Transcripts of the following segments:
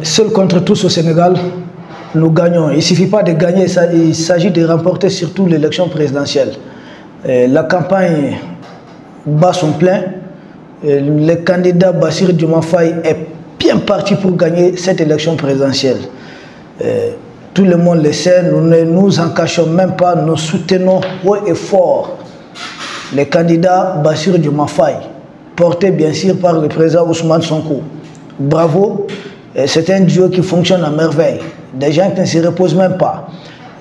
Seul contre tous au Sénégal, nous gagnons. Il ne suffit pas de gagner, il s'agit de remporter surtout l'élection présidentielle. La campagne bat son plein. Le candidat Bassirou Diomaye Faye est bien parti pour gagner cette élection présidentielle. Tout le monde le sait, nous ne nous en cachons même pas, nous soutenons haut et fort le candidat Bassirou Diomaye Faye, porté bien sûr par le président Ousmane Sonko. Bravo, c'est un duo qui fonctionne à merveille. Des gens qui ne se reposent même pas.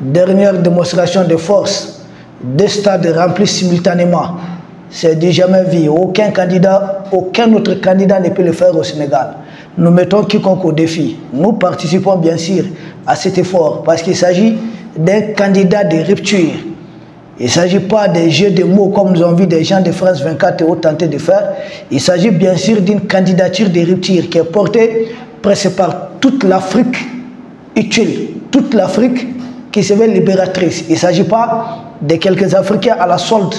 Dernière démonstration de force, deux stades remplis simultanément. C'est du jamais vu. Aucun autre candidat ne peut le faire au Sénégal. Nous mettons quiconque au défi. Nous participons bien sûr à cet effort parce qu'il s'agit d'un candidat de rupture. Il ne s'agit pas des jeux de mots comme nous avons vu des gens de France 24 et autres tenter de faire. Il s'agit bien sûr d'une candidature de rupture qui est portée presque par toute l'Afrique utile, toute l'Afrique qui se veut libératrice. Il ne s'agit pas de quelques Africains à la solde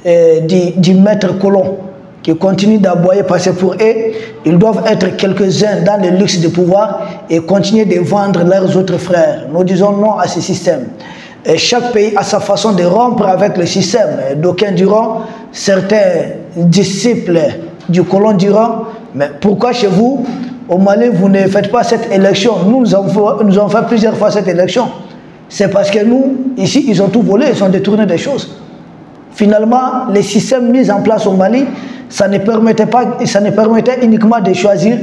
du maître colon qui continue d'aboyer parce que pour eux, ils doivent être quelques-uns dans le luxe de pouvoir et continuer de vendre leurs autres frères. Nous disons non à ce système. Et chaque pays a sa façon de rompre avec le système. D'aucuns diront, certains disciples du colon diront, mais pourquoi chez vous, au Mali, vous ne faites pas cette élection? Nous avons fait plusieurs fois cette élection. C'est parce que nous, ici, ils ont tout volé, ils ont détourné des choses. Finalement, les systèmes mis en place au Mali, ça ne permettait uniquement de choisir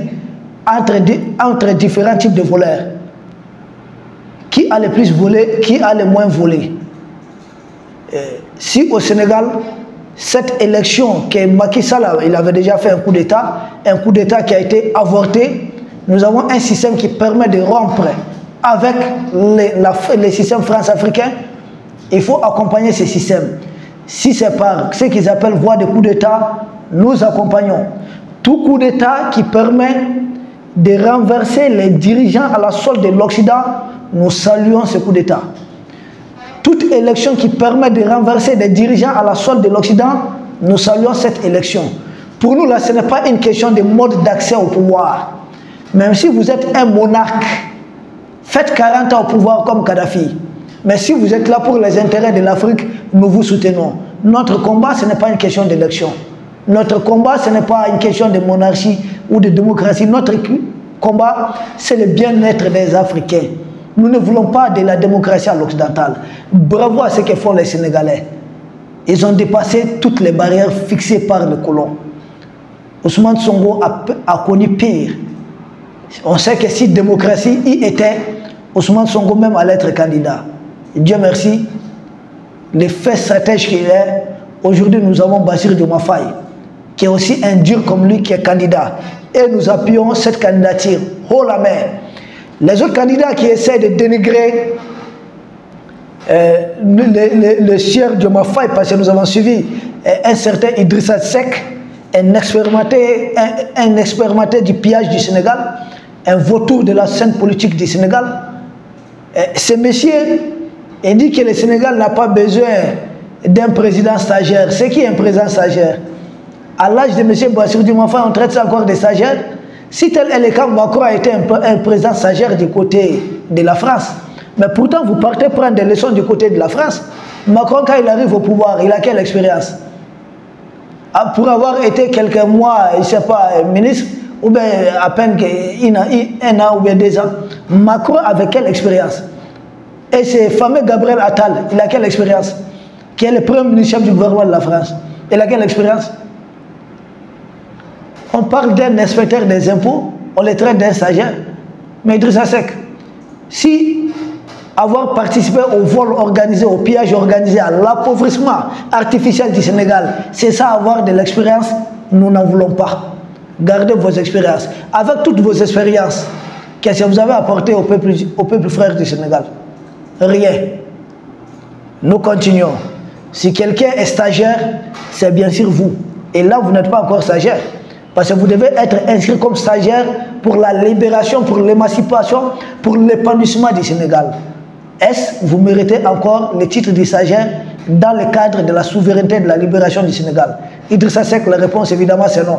entre différents types de voleurs. Qui a le plus volé, qui a le moins volé. Si au Sénégal, cette élection que Macky Sall il avait déjà fait un coup d'État qui a été avorté, nous avons un système qui permet de rompre avec les systèmes france-africains. Il faut accompagner ces systèmes. Si c'est par ce qu'ils appellent voie de coup d'État, nous accompagnons. Tout coup d'État qui permet de renverser les dirigeants à la solde de l'Occident, nous saluons ce coup d'État. Toute élection qui permet de renverser des dirigeants à la solde de l'Occident, nous saluons cette élection. Pour nous, là, ce n'est pas une question de mode d'accès au pouvoir. Même si vous êtes un monarque, faites 40 ans au pouvoir comme Kadhafi. Mais si vous êtes là pour les intérêts de l'Afrique, nous vous soutenons. Notre combat, ce n'est pas une question d'élection. Notre combat, ce n'est pas une question de monarchie ou de démocratie. Notre combat, c'est le bien-être des Africains. Nous ne voulons pas de la démocratie à l'occidentale. Bravo à ce que font les Sénégalais. Ils ont dépassé toutes les barrières fixées par le colon. Ousmane Sonko a connu pire. On sait que si démocratie y était, Ousmane Sonko même allait être candidat. Et Dieu merci, les faits stratèges qu'il est, aujourd'hui nous avons Bassirou Diomaye Faye, qui est aussi un dur comme lui qui est candidat. Et nous appuyons cette candidature haut la main. Les autres candidats qui essaient de dénigrer le cher Diomaye Faye, parce que nous avons suivi un certain Idrissa Seck, un expérimenté du pillage du Sénégal, un vautour de la scène politique du Sénégal. Ce monsieur, il dit que le Sénégal n'a pas besoin d'un président stagiaire. C'est qui un président stagiaire? À l'âge de M. Bassirou Diomaye Faye, on traite ça encore des stagiaires. Si tel est le cas, Macron a été un président stagiaire du côté de la France. Mais pourtant, vous partez prendre des leçons du côté de la France. Macron, quand il arrive au pouvoir, il a quelle expérience? Pour avoir été quelques mois, je ne sais pas, ministre, ou bien à peine un an ou bien 2 ans, Macron avait quelle expérience? Et ce fameux Gabriel Attal, il a quelle expérience? Qui est le premier ministre du gouvernement de la France. Il a quelle expérience? On parle d'un inspecteur des impôts, on le traite d'un stagiaire. Mais Idrissa Seck, si avoir participé au vol organisé, au pillage organisé, à l'appauvrissement artificiel du Sénégal, c'est ça avoir de l'expérience, nous n'en voulons pas. Gardez vos expériences. Avec toutes vos expériences, qu'est-ce que vous avez apporté au peuple frère du Sénégal? Rien. Nous continuons. Si quelqu'un est stagiaire, c'est bien sûr vous. Et là, vous n'êtes pas encore stagiaire. Parce que vous devez être inscrit comme stagiaire pour la libération, pour l'émancipation, pour l'épanouissement du Sénégal. Est-ce que vous méritez encore le titre de stagiaire dans le cadre de la souveraineté et de la libération du Sénégal? Idrissa Seck, la réponse évidemment c'est non.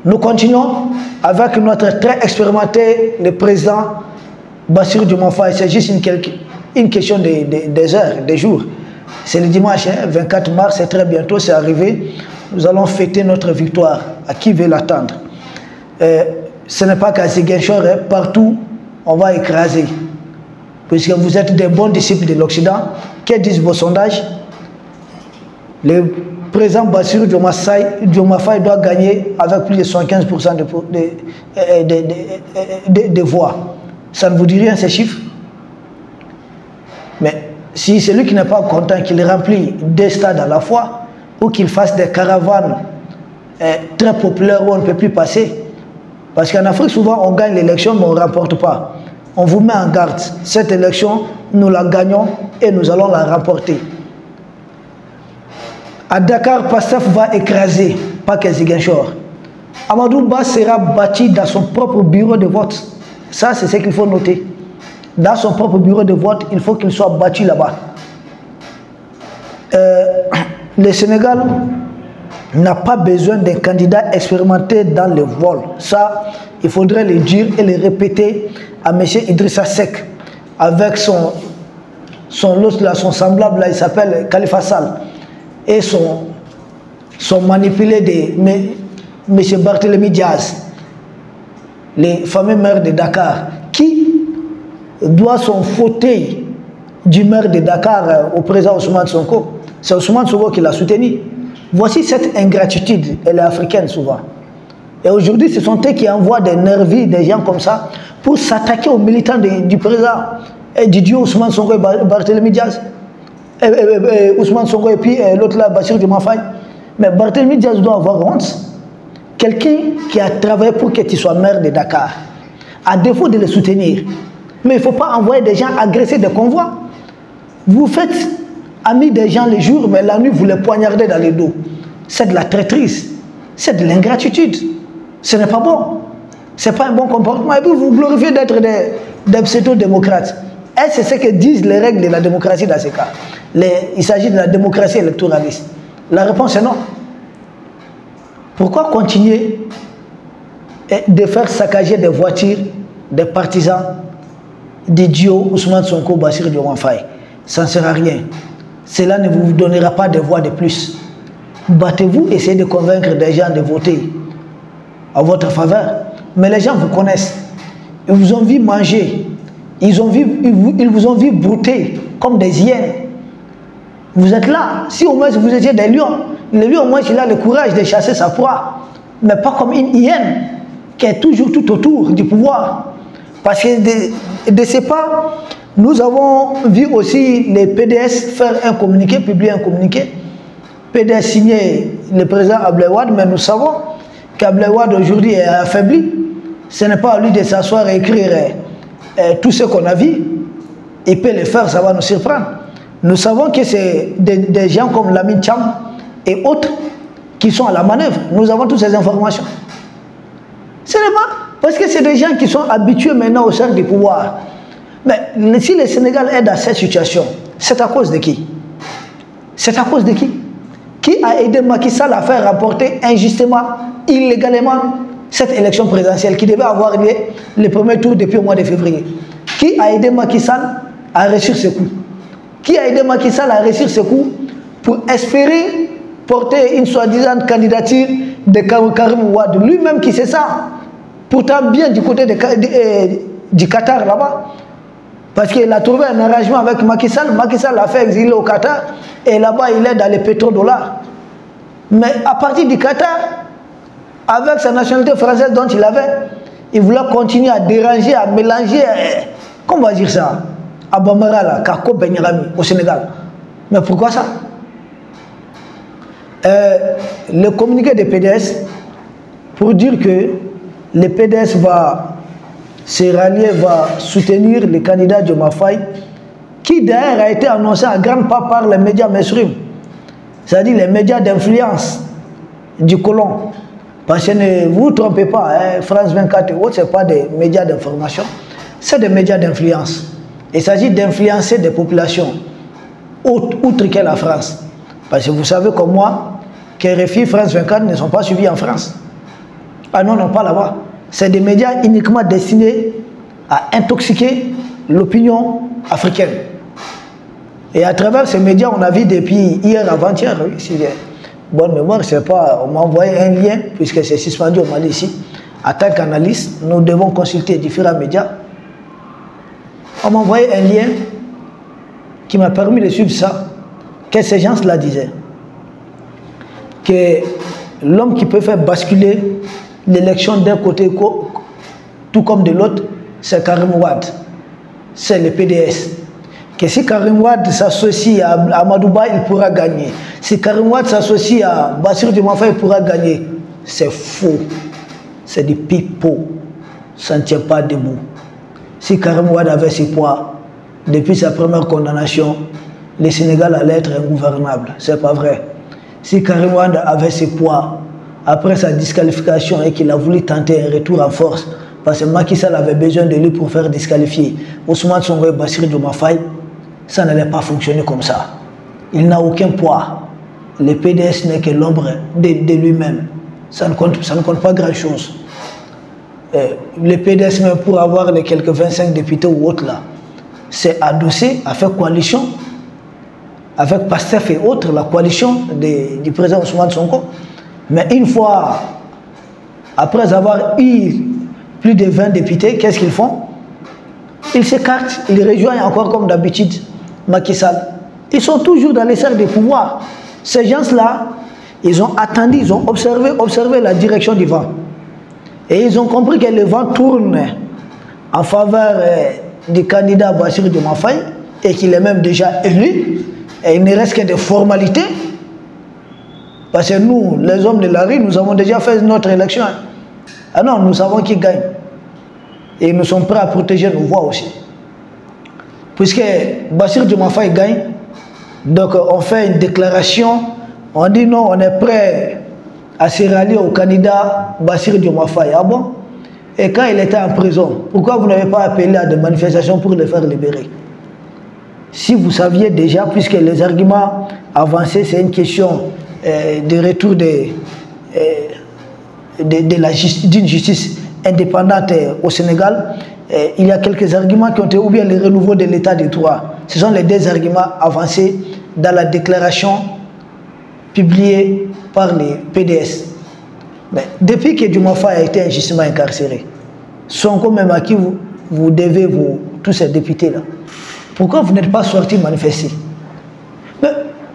Nous continuons avec notre très expérimenté, le président Bassirou Diomaye Faye. C'est juste une question des heures, des jours. C'est le dimanche, 24 mars, c'est très bientôt, c'est arrivé. Nous allons fêter notre victoire. À qui veut l'attendre? Ce n'est pas qu'à Ziguinchor, partout, on va écraser. Puisque vous êtes des bons disciples de l'Occident. Que disent vos sondages? Le président Bassirou Diomaye Faye doit gagner avec plus de 75% de voix. Ça ne vous dit rien, ces chiffres? Mais si celui qui n'est pas content, qu'il remplit 2 stades à la fois, ou qu'il fasse des caravanes très populaires où on ne peut plus passer, parce qu'en Afrique, souvent, on gagne l'élection, mais on ne remporte pas. On vous met en garde. Cette élection, nous la gagnons et nous allons la remporter. À Dakar, Pastef va écraser, pas que Ziguinchor. Amadou Ba sera bâti dans son propre bureau de vote. Ça, c'est ce qu'il faut noter. Dans son propre bureau de vote, il faut qu'il soit battu là-bas. Le Sénégal n'a pas besoin d'un candidat expérimenté dans le vol. Ça, il faudrait le dire et le répéter à M. Idrissa Seck, avec son semblable, là, il s'appelle Khalifa Sall, et son manipulé de M. Barthélémy Diaz, les fameux maires de Dakar, qui doit son fauteuil du maire de Dakar au président Ousmane Sonko. C'est Ousmane Sonko qui l'a soutenu. Voici cette ingratitude, elle est africaine souvent. Et aujourd'hui, ce sont eux qui envoient des nervis, des gens comme ça, pour s'attaquer aux militants du président, et du duo Ousmane Sonko et Barthélémy Diaz. Ousmane Sonko et puis l'autre là, Bassirou Diomaye Faye. Mais Barthélémy Diaz doit avoir honte. Quelqu'un qui a travaillé pour que tu sois maire de Dakar, à défaut de le soutenir. Mais il ne faut pas envoyer des gens agresser des convois. Vous faites amis des gens les jours, mais la nuit, vous les poignardez dans les dos. C'est de la traîtrise. C'est de l'ingratitude. Ce n'est pas bon. Ce n'est pas un bon comportement. Et puis vous glorifiez d'être des pseudo-démocrates. Et c'est ce que disent les règles de la démocratie dans ces cas. Il s'agit de la démocratie électoraliste. La réponse est non. Pourquoi continuer de faire saccager des voitures, des partisans, des duos Ousmane Sonko, Bassirou Diomaye Faye? Ça ne sert à rien. Cela ne vous donnera pas de voix de plus. Battez-vous, essayez de convaincre des gens de voter à votre faveur. Mais les gens vous connaissent. Ils vous ont vu manger. Ils vous ont vu brouter comme des hyènes. Vous êtes là. Si au moins vous étiez des lions, le lion, au moins, il a le courage de chasser sa proie. Mais pas comme une hyène qui est toujours tout autour du pouvoir. Parce que de ce pas, nous avons vu aussi les PDS faire un communiqué, publier un communiqué. PDS signé le président Abdoulaye Wade, mais nous savons qu'Abdoulaye Wade aujourd'hui est affaibli. Ce n'est pas à lui de s'asseoir et écrire tout ce qu'on a vu. Il peut le faire, ça va nous surprendre. Nous savons que c'est des gens comme Lamine Cham et autres qui sont à la manœuvre. Nous avons toutes ces informations. Ce n'est pas parce que c'est des gens qui sont habitués maintenant au cercle du pouvoir. Mais si le Sénégal est dans cette situation, c'est à cause de qui? C'est à cause de qui? Qui a aidé Macky Sall à faire remporter injustement, illégalement, cette élection présidentielle qui devait avoir lieu le premier tour depuis le mois de février? Qui a aidé Macky Sall à réussir ce coup? Qui a aidé Macky Sall à réussir ce coup pour espérer porter une soi-disant candidature de Karim Wade, lui-même qui sait ça, pourtant bien du côté du Qatar là-bas, parce qu'il a trouvé un arrangement avec Macky Sall. Macky Sall l'a fait exiler au Qatar et là-bas il est dans les pétrodollars. Mais à partir du Qatar, avec sa nationalité française dont il avait, il voulait continuer à déranger, à mélanger, comment on va dire ça, à Bamara, là, Kako Benyarami, au Sénégal. Mais pourquoi ça? Le communiqué des PDS, pour dire que le PDS va se rallier, va soutenir le candidat Diomaye Faye, qui d'ailleurs a été annoncé en grande part par les médias mainstream, c'est-à-dire les médias d'influence du colon. Parce que ne vous trompez pas, hein, France 24 et autres, ce n'est pas des médias d'information, c'est des médias d'influence. Il s'agit d'influencer des populations, outre que la France. Parce que vous savez comme moi, que RFI, France 24 ne sont pas suivis en France. Ah non, non, pas là-bas. C'est des médias uniquement destinés à intoxiquer l'opinion africaine. Et à travers ces médias, on a vu depuis hier, avant-hier, si j'ai bonne mémoire, je ne sais pas, on m'a envoyé un lien, puisque c'est suspendu au Mali ici. En tant qu'analyste, nous devons consulter différents médias. On m'a envoyé un lien qui m'a permis de suivre ça, que ces gens-là disaient. Que l'homme qui peut faire basculer l'élection d'un côté tout comme de l'autre, c'est Karim Wade, c'est le PDS. Que si Karim Wade s'associe à Amadouba, il pourra gagner. Si Karim Wade s'associe à Bassirou Diomaye Faye, il pourra gagner. C'est faux. C'est du pipeau. Ça ne tient pas debout. Si Karim Wade avait ses poids, depuis sa première condamnation, le Sénégal allait être ingouvernable. C'est pas vrai. Si Karim Wade avait ses poids, après sa disqualification et qu'il a voulu tenter un retour en force, parce que Macky Sall avait besoin de lui pour faire disqualifier Ousmane Sonko et Bassirou Diomaye Faye, ça n'allait pas fonctionner comme ça. Il n'a aucun poids. Le PDS n'est que l'ombre de lui-même. Ça ne compte pas grand-chose. Le PDS, même pour avoir les quelques 25 députés ou autres là, c'est adossé à faire coalition avec PASTEF et autres, la coalition du président Ousmane Sonko. Mais une fois, après avoir eu plus de 20 députés, qu'est-ce qu'ils font? Ils s'écartent, ils rejoignent encore comme d'habitude Macky Sall. Ils sont toujours dans les cercles de pouvoir. Ces gens-là, ils ont attendu, ils ont observé la direction du vent. Et ils ont compris que le vent tourne en faveur du candidat Bassirou Diomaye Faye et qu'il est même déjà élu. Et il ne reste que des formalités. Parce que nous, les hommes de la rue, nous avons déjà fait notre élection. Ah non, nous savons qui gagne. Et nous sommes prêts à protéger nos voix aussi. Puisque Bassirou Diomaye Faye gagne, donc on fait une déclaration, on dit non, on est prêt à se rallier au candidat Bassirou Diomaye Faye. Ah bon? Et quand il était en prison, pourquoi vous n'avez pas appelé à des manifestations pour le faire libérer? Si vous saviez déjà, puisque les arguments avancés, c'est une question de retour d'une justice indépendante au Sénégal, il y a quelques arguments qui ont été, ou bien le renouveau de l'état de droit. Ce sont les deux arguments avancés dans la déclaration publiée par les PDS. Mais depuis que Diomaye Faye a été injustement incarcéré, Sonko même à qui vous devez tous ces députés-là, pourquoi vous n'êtes pas sortis manifester? Mais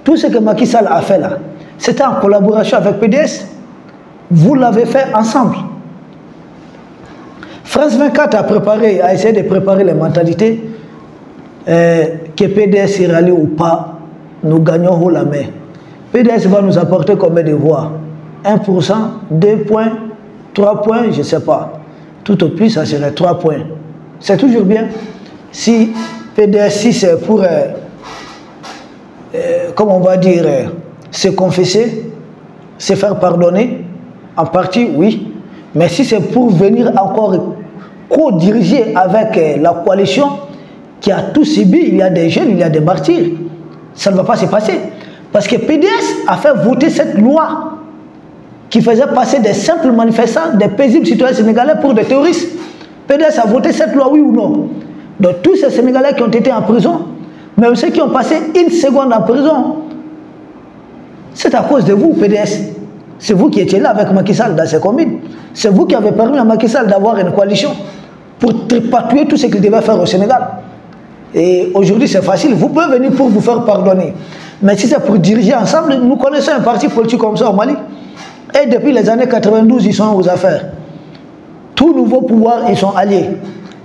tout ce que Macky Sall a fait là, c'était en collaboration avec PDS. Vous l'avez fait ensemble. France 24 a essayé de préparer les mentalités que PDS s'y rallie ou pas, nous gagnons haut la main. PDS va nous apporter combien de voix? 1%, 2 points, 3 points, je ne sais pas. Tout au plus, ça serait 3 points. C'est toujours bien. Si PDS, si c'est pour, comme on va dire, se confesser, se faire pardonner, en partie, oui. Mais si c'est pour venir encore co-diriger avec la coalition qui a tout subi, il y a des jeunes, il y a des martyrs, ça ne va pas se passer. Parce que PDS a fait voter cette loi qui faisait passer des simples manifestants, des paisibles citoyens sénégalais pour des terroristes. PDS a voté cette loi, oui ou non? Donc tous ces Sénégalais qui ont été en prison, même ceux qui ont passé une seconde en prison, c'est à cause de vous, PDS. C'est vous qui étiez là avec Macky Sall dans ces communes. C'est vous qui avez permis à Macky Sall d'avoir une coalition pour tripatouiller tout ce qu'il devait faire au Sénégal. Et aujourd'hui, c'est facile. Vous pouvez venir pour vous faire pardonner. Mais si c'est pour diriger ensemble, nous connaissons un parti politique comme ça au Mali. Et depuis les années 92, ils sont aux affaires. Tout nouveau pouvoir, ils sont alliés.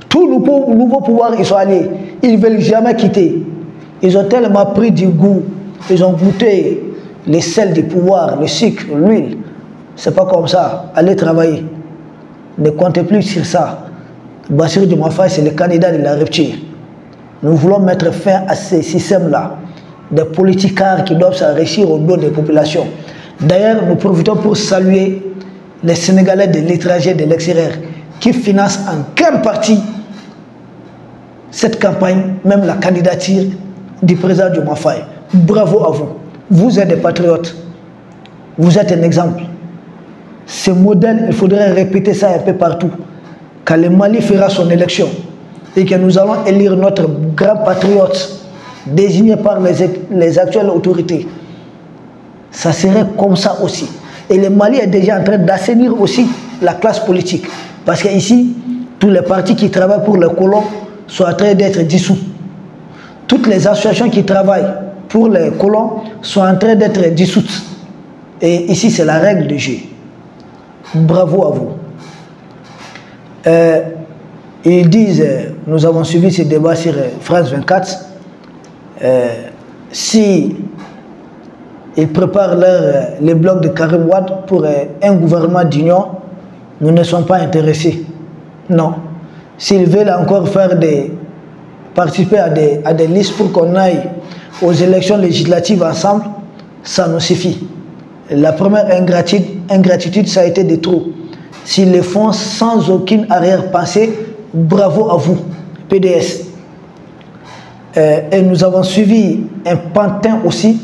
Tout nouveau pouvoir, ils sont alliés. Ils ne veulent jamais quitter. Ils ont tellement pris du goût. Ils ont goûté les sels du pouvoir, le sucre, l'huile. C'est pas comme ça. Allez travailler. Ne comptez plus sur ça. Bassirou Diomaye Faye, c'est le candidat de la rupture. Nous voulons mettre fin à ces systèmes-là. Des politicards qui doivent s'enrichir au dos des populations. D'ailleurs, nous profitons pour saluer les Sénégalais de l'étranger, de l'extérieur, qui financent en grande partie cette campagne, même la candidature du président Diomaye Faye. Bravo à vous. Vous êtes des patriotes. Vous êtes un exemple. Ce modèle, il faudrait répéter ça un peu partout. Quand le Mali fera son élection et que nous allons élire notre grand patriote désigné par les actuelles autorités, ça serait comme ça aussi. Et le Mali est déjà en train d'assainir aussi la classe politique. Parce qu'ici, tous les partis qui travaillent pour les colons sont en train d'être dissous. Toutes les associations qui travaillent pour les colons sont en train d'être dissoutes. Et ici, c'est la règle du jeu. Bravo à vous. Ils disent, nous avons suivi ce débat sur France 24, si ils préparent les blocs de Karim Wade pour un gouvernement d'union, nous ne sommes pas intéressés. Non. S'ils veulent encore participer à des listes pour qu'on aille aux élections législatives ensemble, ça nous suffit. La première ingratitude, ça a été de trop. S'ils le font sans aucune arrière-pensée, bravo à vous, PDS. Et nous avons suivi un pantin aussi,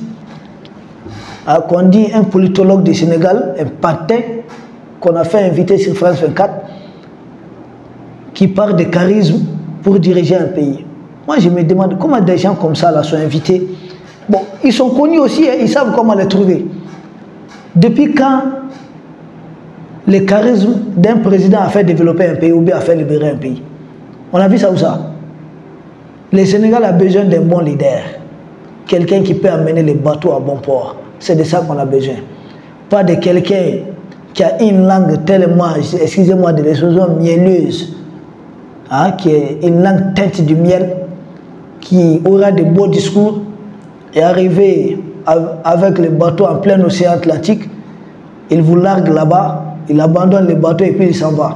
qu'on dit un politologue du Sénégal, un pantin qu'on a fait inviter sur France 24, qui parle de charisme pour diriger un pays. Moi, je me demande comment des gens comme ça là sont invités. Bon, ils sont connus aussi, hein, ils savent comment les trouver. Depuis quand le charisme d'un président a fait développer un pays ou bien a fait libérer un pays? On a vu ça ou ça? Le Sénégal a besoin d'un bon leader. Quelqu'un qui peut amener les bateaux à bon port. C'est de ça qu'on a besoin. Pas de quelqu'un qui a une langue tellement, excusez-moi, de l'expression mielleuse, hein, qui est une langue teinte du miel, qui aura de beaux discours et arriver avec les bateaux en plein océan Atlantique, il vous largue là-bas, il abandonne les bateaux et puis il s'en va.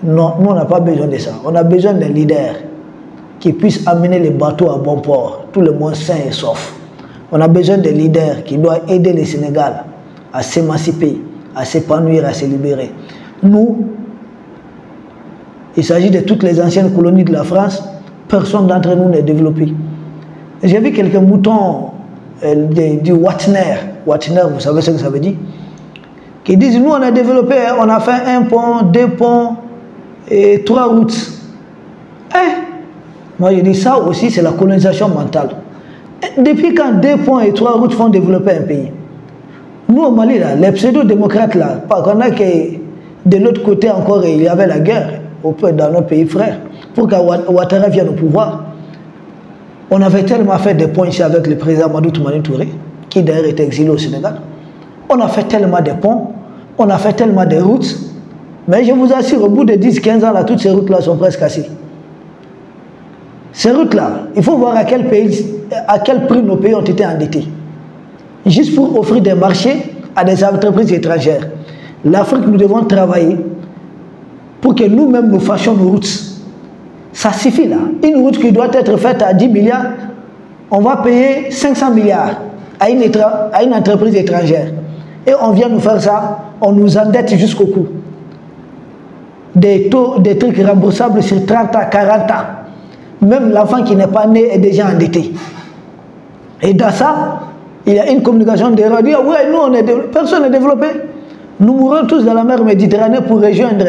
Non, nous on n'a pas besoin de ça. On a besoin d'un leader qui puisse amener les bateaux à bon port, tout le monde sain et sauf. On a besoin d'un leader qui doit aider le Sénégal à s'émanciper, à s'épanouir, à se libérer. Nous, il s'agit de toutes les anciennes colonies de la France, personne d'entre nous n'est développé. J'ai vu quelques moutons du Watner, vous savez ce que ça veut dire, qui disent, nous on a développé, on a fait 1 pont, 2 ponts et 3 routes. Moi je dis ça aussi, c'est la colonisation mentale. Depuis quand 2 ponts et 3 routes font développer un pays? Nous au Mali, là, les pseudo-démocrates, là, pas qu'on a que de l'autre côté encore, il y avait la guerre dans nos pays frères, pour qu'Ouattara vienne au pouvoir. On avait tellement fait des ponts ici avec le président Madou Toumani Touré, qui d'ailleurs était exilé au Sénégal. On a fait tellement de ponts, on a fait tellement de routes, mais je vous assure, au bout de 10-15 ans, là, toutes ces routes-là sont presque cassées. Ces routes-là, il faut voir à quel prix nos pays ont été endettés. Juste pour offrir des marchés à des entreprises étrangères. L'Afrique, nous devons travailler pour que nous-mêmes nous fassions nos routes. Ça suffit là. Une route qui doit être faite à 10 milliards, on va payer 500 milliards à une entreprise étrangère. Et on vient nous faire ça, on nous endette jusqu'au cou. Des trucs remboursables sur 30 ans, 40 ans. Même l'enfant qui n'est pas né est déjà endetté. Et dans ça, il y a une communication d'erreur. Oui, nous, personne n'est développé. Nous mourrons tous dans la mer Méditerranée pour rejoindre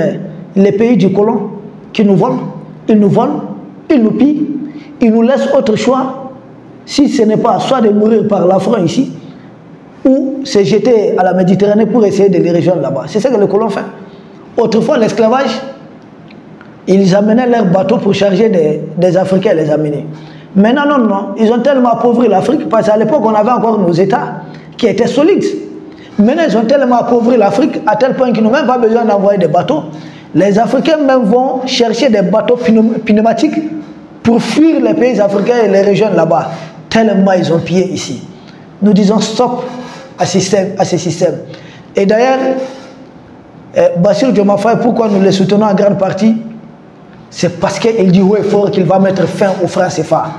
les pays du colon qui nous volent. Ils nous volent, ils nous pillent, ils nous laissent autre choix. Si ce n'est pas soit de mourir par l'affront ici, ou se jeter à la Méditerranée pour essayer de les rejoindre là-bas. C'est ça que les colons font. Autrefois, l'esclavage, ils amenaient leurs bateaux pour charger des Africains et les amener. Maintenant, non. Ils ont tellement appauvri l'Afrique, parce qu'à l'époque, on avait encore nos États qui étaient solides. Maintenant, ils ont tellement appauvri l'Afrique à tel point qu'ils n'ont même pas besoin d'envoyer des bateaux. Les Africains même vont chercher des bateaux pneumatiques pour fuir les pays africains et les rejoindre là-bas. Tellement ils ont pillé ici. Nous disons stop à ce système. Et d'ailleurs, Bassirou Diomaye Faye, pourquoi nous le soutenons en grande partie? C'est parce qu'il dit haut et fort qu'il va mettre fin au franc CFA.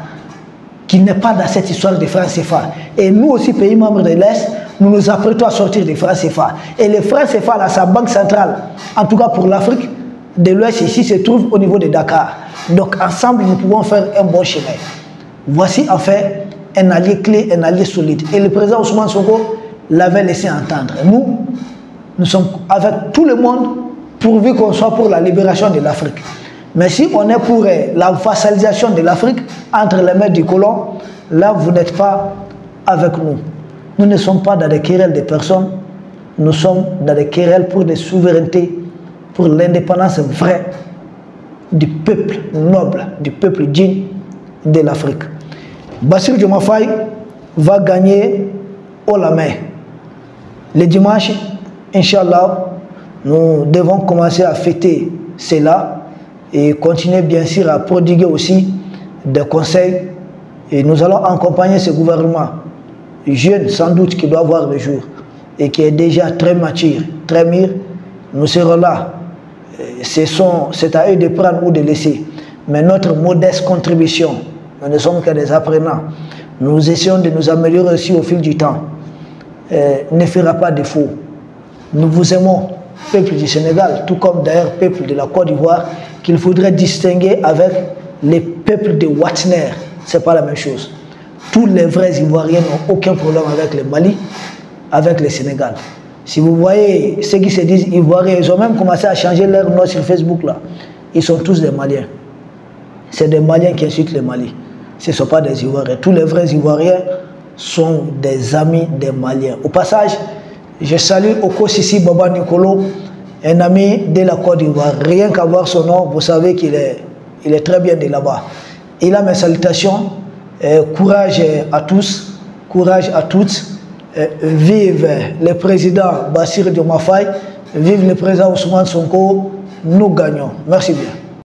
Qu'il n'est pas dans cette histoire de franc CFA. Et nous aussi, pays membres de l'Est, nous nous apprêtons à sortir des francs CFA. Et le franc CFA, là, sa banque centrale, en tout cas pour l'Afrique de l'Ouest ici, se trouve au niveau de Dakar. Donc ensemble, nous pouvons faire un bon chemin. Voici en fait un allié clé, un allié solide. Et le président Ousmane Sonko l'avait laissé entendre. Nous, Nous sommes avec tout le monde pourvu qu'on soit pour la libération de l'Afrique. Mais si on est pour la vassalisation de l'Afrique entre les mains du colon, là vous n'êtes pas avec nous. Nous ne sommes pas dans des querelles de personnes, nous sommes dans des querelles pour des souverainetés, pour l'indépendance vraie du peuple noble, du peuple digne de l'Afrique. Bassirou Diomaye Faye va gagner haut la main. Le dimanche, Inch'Allah, nous devons commencer à fêter cela et continuer bien sûr à prodiguer aussi des conseils. Et nous allons accompagner ce gouvernement jeune sans doute qui doit voir le jour et qui est déjà très mature, très mûr. Nous serons là. C'est à eux de prendre ou de laisser. Mais notre modeste contribution, nous ne sommes que des apprenants. Nous essayons de nous améliorer aussi au fil du temps. Ne fera pas défaut. Nous vous aimons, peuple du Sénégal, tout comme d'ailleurs peuple de la Côte d'Ivoire, qu'il faudrait distinguer avec les peuples de Watner. Ce n'est pas la même chose. Tous les vrais Ivoiriens n'ont aucun problème avec le Mali, avec le Sénégal. Si vous voyez ceux qui se disent Ivoiriens, ils ont même commencé à changer leur nom sur Facebook là. Ils sont tous des Maliens. C'est des Maliens qui insultent le Mali. Ce ne sont pas des Ivoiriens. Tous les vrais Ivoiriens sont des amis des Maliens. Au passage, je salue Oko Sissi Baba Nicolo, un ami de la Côte d'Ivoire. Rien qu'à voir son nom, vous savez qu'il est très bien de là-bas. Il a mes salutations. Courage à tous, courage à toutes. Vive le président Bassirou Diomaye Faye, vive le président Ousmane Sonko. Nous gagnons. Merci bien.